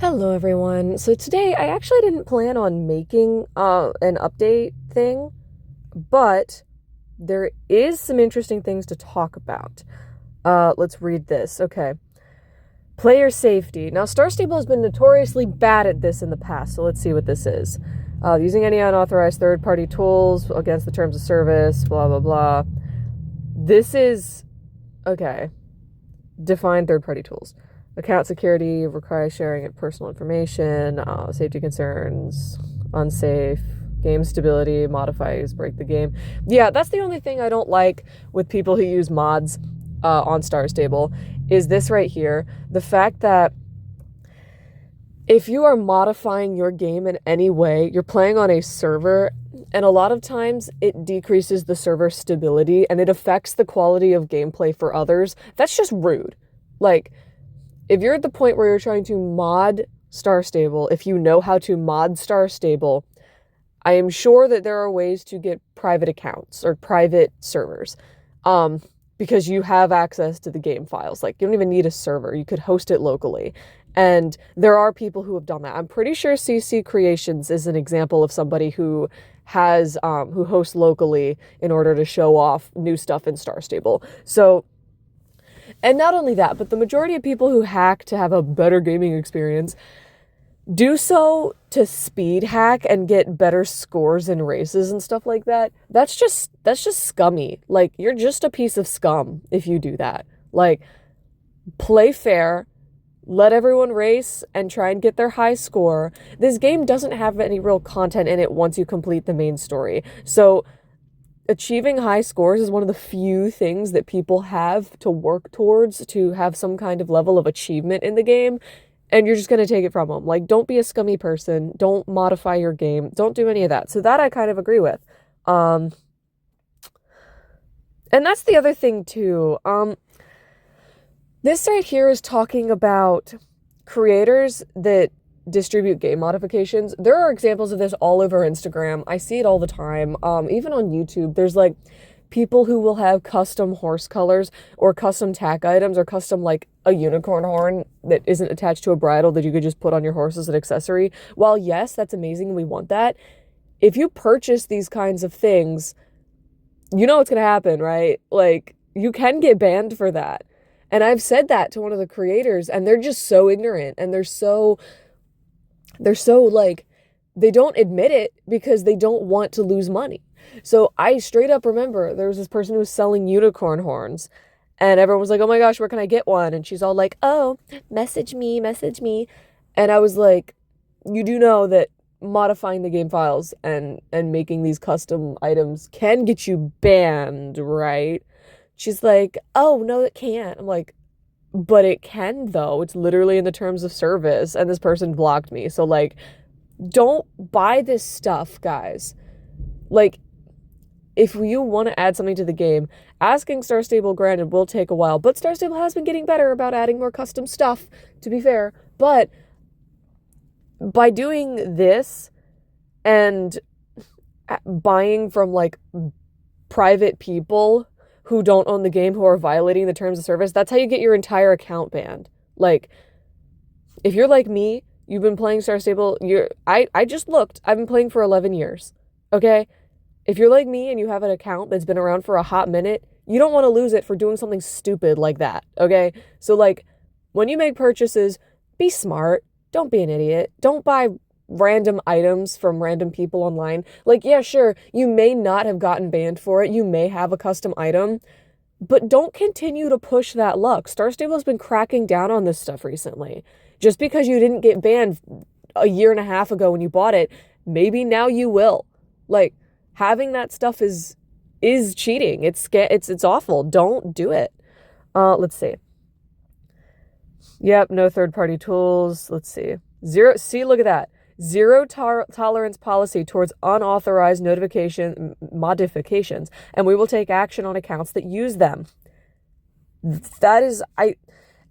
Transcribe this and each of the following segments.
Hello everyone. So today I actually didn't plan on making an update thing, but there is some interesting things to talk about. Let's read this. Okay. Player safety. Now Star Stable has been notoriously bad at this in the past, so let's see what this is. Using any unauthorized third-party tools against the terms of service, blah blah blah. This is okay. Define third-party tools. Account security requires sharing of personal information, safety concerns, unsafe, game stability, modifiers, break the game. Yeah, that's the only thing I don't like with people who use mods on Star Stable is this right here. The fact that if you are modifying your game in any way, you're playing on a server, and a lot of times it decreases the server stability and it affects the quality of gameplay for others. That's just rude. Like, if you're at the point where you're trying to mod Star Stable, if you know how to mod Star Stable, I am sure that there are ways to get private accounts or private servers, because you have access to the game files. Like, you don't even need a server. You could host it locally. And there are people who have done that. I'm pretty sure CC Creations is an example of somebody who has, who hosts locally in order to show off new stuff in Star Stable. So, and not only that, but the majority of people who hack to have a better gaming experience do so to speed hack and get better scores in races and stuff like that. That's just scummy. Like, you're just a piece of scum if you do that. Like, play fair, let everyone race and try and get their high score. This game doesn't have any real content in it once you complete the main story. So achieving high scores is one of the few things that people have to work towards to have some kind of level of achievement in the game, and you're just going to take it from them. Like, don't be a scummy person. Don't modify your game. Don't do any of that. So that I kind of agree with. And that's the other thing too. This right here is talking about creators that distribute game modifications. There are examples of this all over Instagram. I see it all the time. Even on YouTube, there's like people who will have custom horse colors or custom tack items or custom like a unicorn horn that isn't attached to a bridle that you could just put on your horse as an accessory. While yes, that's amazing and we want that, if you purchase these kinds of things, you know what's going to happen, right? Like, you can get banned for that. And I've said that to one of the creators, and they're just so ignorant, and they're so like, they don't admit it because they don't want to lose money. So I straight up remember there was this person who was selling unicorn horns, and everyone was like, oh my gosh, where can I get one? And she's all like, oh, message me. And I was like, you do know that modifying the game files and making these custom items can get you banned, right? She's like, oh, no, it can't. I'm like, but it can, though. It's literally in the terms of service, and this person blocked me. So, like, don't buy this stuff, guys. Like, if you want to add something to the game, asking Star Stable, granted, will take a while, but Star Stable has been getting better about adding more custom stuff, to be fair. But by doing this and buying from, like, private people who don't own the game, who are violating the terms of service, that's how you get your entire account banned. Like, if you're like me, you've been playing Star Stable, I just looked, I've been playing for 11 years, okay? If you're like me and you have an account that's been around for a hot minute, you don't want to lose it for doing something stupid like that, okay? So, like, when you make purchases, be smart. Don't be an idiot. Don't buy random items from random people online. Like, yeah, sure, you may not have gotten banned for it. You may have a custom item, but don't continue to push that luck. Star Stable has been cracking down on this stuff recently. Just because you didn't get banned a year and a half ago when you bought it, maybe now you will. Like, having that stuff is cheating. It's awful. Don't do it. Let's see. Yep, no third-party tools. Let's see. Zero. See, look at that. Zero tolerance policy towards unauthorized modifications, and we will take action on accounts that use them. That is,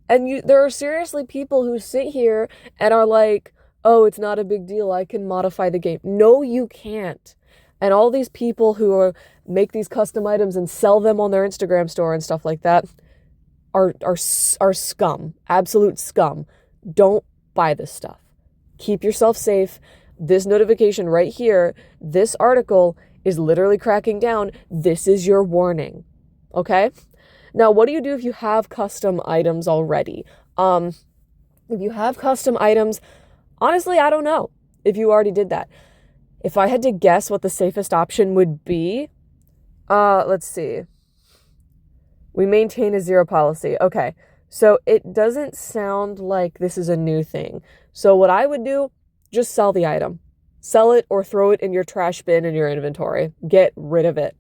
there are seriously people who sit here and are like, oh, it's not a big deal, I can modify the game. No, you can't. And all these people who make these custom items and sell them on their Instagram store and stuff like that are scum, absolute scum. Don't buy this stuff. Keep yourself safe. This notification right here, this article is literally cracking down. This is your warning. Okay? Now, what do you do if you have custom items already? If you have custom items, honestly, I don't know if you already did that. If I had to guess what the safest option would be, let's see. We maintain a zero policy. Okay. So it doesn't sound like this is a new thing. So what I would do, just sell the item. Sell it or throw it in your trash bin in your inventory. Get rid of it.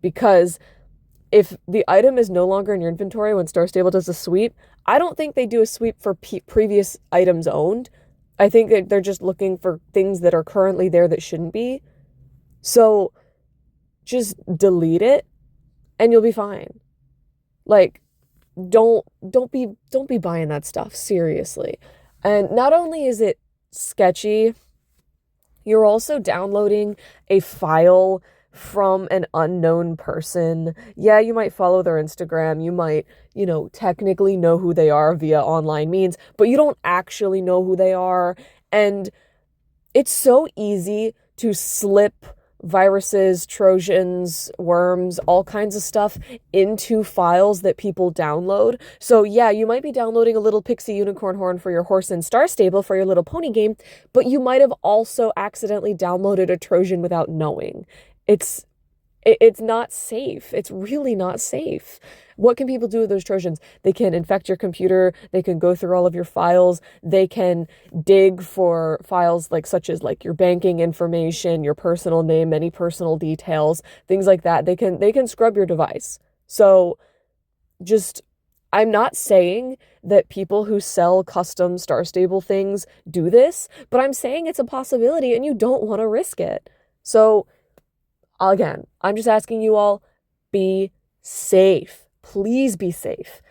Because if the item is no longer in your inventory when Star Stable does a sweep, I don't think they do a sweep for previous items owned. I think that they're just looking for things that are currently there that shouldn't be. So just delete it and you'll be fine. Like, don't be buying that stuff, seriously. And not only is it sketchy, you're also downloading a file from an unknown person. Yeah, you might follow their Instagram, you might, technically know who they are via online means, but you don't actually know who they are. And it's so easy to slip viruses, Trojans, worms, all kinds of stuff into files that people download. So yeah, you might be downloading a little pixie unicorn horn for your horse and Star Stable for your little pony game, but you might have also accidentally downloaded a Trojan without knowing. It's not safe. It's really not safe. What can people do with those Trojans? They can infect your computer. They can go through all of your files. They can dig for files such as your banking information, your personal name, any personal details, things like that. They can scrub your device. So I'm not saying that people who sell custom Star Stable things do this, but I'm saying it's a possibility and you don't want to risk it. So again, I'm just asking you all, be safe. Please be safe.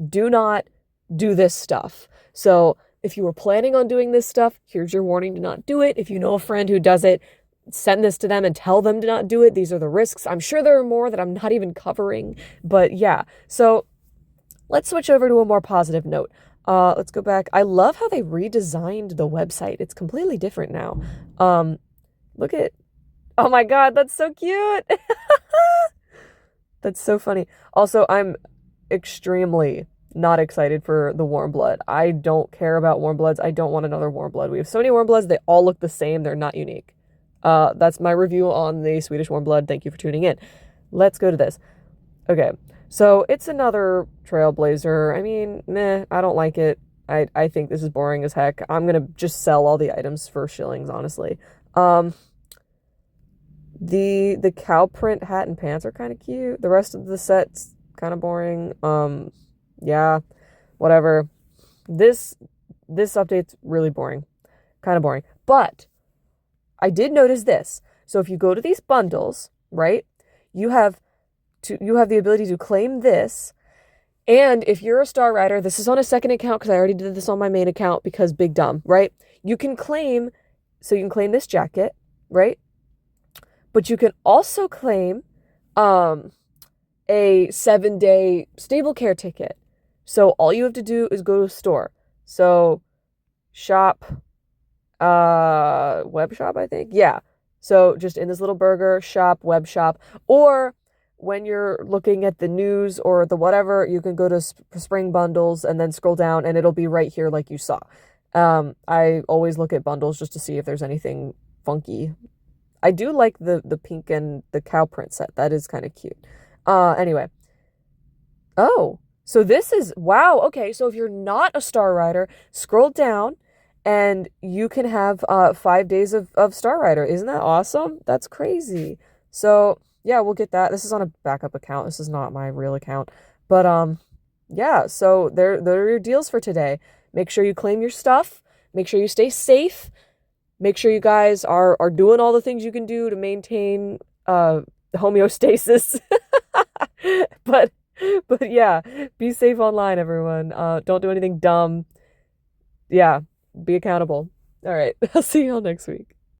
Do not do this stuff. So if you were planning on doing this stuff, here's your warning to not do it. If you know a friend who does it, send this to them and tell them to not do it. These are the risks. I'm sure there are more that I'm not even covering, but yeah. So let's switch over to a more positive note. Let's go back. I love how they redesigned the website. It's completely different now. Look at, oh my God, that's so cute. That's so funny. Also, I'm extremely not excited for the warm blood. I don't care about warm bloods. I don't want another warm blood. We have so many warm bloods. They all look the same. They're not unique. That's my review on the Swedish warm blood. Thank you for tuning in. Let's go to this. Okay. So it's another Trailblazer. I mean, meh, I don't like it. I think this is boring as heck. I'm going to just sell all the items for shillings, honestly. The cow print hat and pants are kind of cute. The rest of the set's kind of boring. Yeah, whatever. This update's really boring. Kind of boring. But I did notice this. So if you go to these bundles, right? You have the ability to claim this. And if you're a Star Rider, this is on a second account because I already did this on my main account because big dumb, right? You can claim this jacket, right? But you can also claim a 7-day stable care ticket. So all you have to do is go to a store. So shop, web shop, I think. Yeah. So just in this little burger, shop, web shop. Or when you're looking at the news or the whatever, you can go to spring bundles and then scroll down and it'll be right here like you saw. I always look at bundles just to see if there's anything funky. I do like the pink and the cow print set. That is kind of cute. Anyway. Oh, so this is, wow. Okay, so if you're not a Star Rider, scroll down and you can have 5 days of Star Rider. Isn't that awesome? That's crazy. So yeah, we'll get that. This is on a backup account. This is not my real account. But yeah, so there are your deals for today. Make sure you claim your stuff. Make sure you stay safe. Make sure you guys are doing all the things you can do to maintain homeostasis. But yeah, be safe online, everyone. Don't do anything dumb. Yeah, be accountable. All right, I'll see y'all next week.